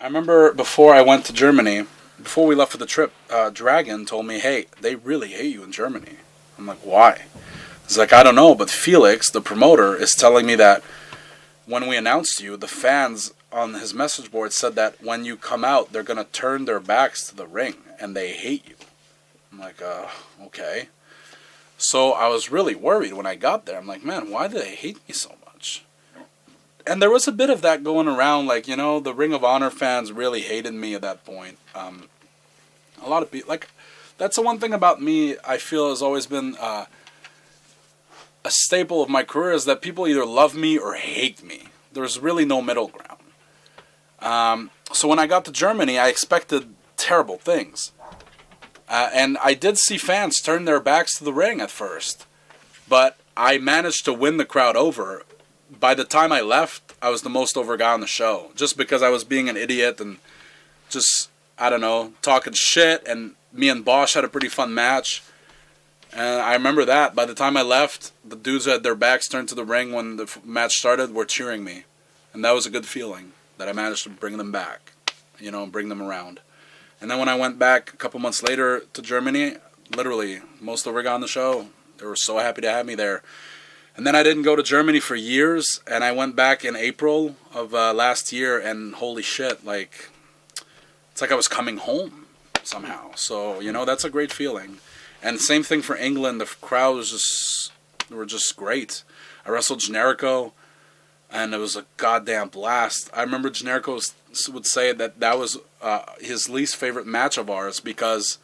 I remember before I went to Germany, before we left for the trip, Dragon told me, hey, they really hate you in Germany. I'm like, why? He's like, I don't know, but Felix, the promoter, is telling me that when we announced you, the fans on his message board said that when you come out, they're going to turn their backs to the ring, and they hate you. I'm like, okay. So I was really worried when I got there. I'm like, man, why do they hate me so much? And there was a bit of that going around, like, the Ring of Honor fans really hated me at that point. A lot of people, like, that's the one thing about me I feel has always been a staple of my career, is that people either love me or hate me. There's really no middle ground. So when I got to Germany, I expected terrible things. And I did see fans turn their backs to the ring at first. But I managed to win the crowd over. By the time I left, I was the most over guy on the show. Just because I was being an idiot and just, I don't know, talking shit. And me and Bosch had a pretty fun match. And I remember that. By the time I left, the dudes who had their backs turned to the ring when the match started were cheering me. And that was a good feeling, that I managed to bring them back, bring them around. And then when I went back a couple months later to Germany, literally, most over guy on the show, they were so happy to have me there. And then I didn't go to Germany for years, and I went back in April of last year, and holy shit, it's like I was coming home somehow. So, that's a great feeling. And same thing for England. The crowd were just great. I wrestled Generico, and it was a goddamn blast. I remember Generico would say that was his least favorite match of ours, because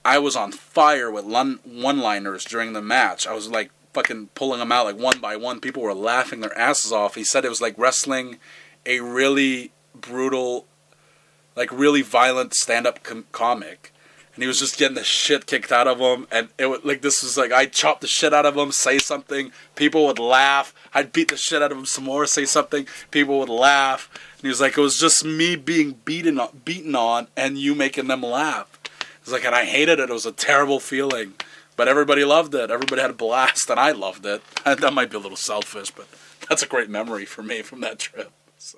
I was on fire with one-liners during the match. I was like fucking pulling them out like one by one. People were laughing their asses off. He said it was like wrestling a really brutal, like really violent stand-up comic. And he was just getting the shit kicked out of him. And it was like, this was like, I'd chop the shit out of him, say something, people would laugh. I'd beat the shit out of him some more, say something, people would laugh. And he was like, it was just me being beaten on and you making them laugh. It's like, and I hated it. It was a terrible feeling. But everybody loved it. Everybody had a blast, and I loved it. And that might be a little selfish, but that's a great memory for me from that trip. So.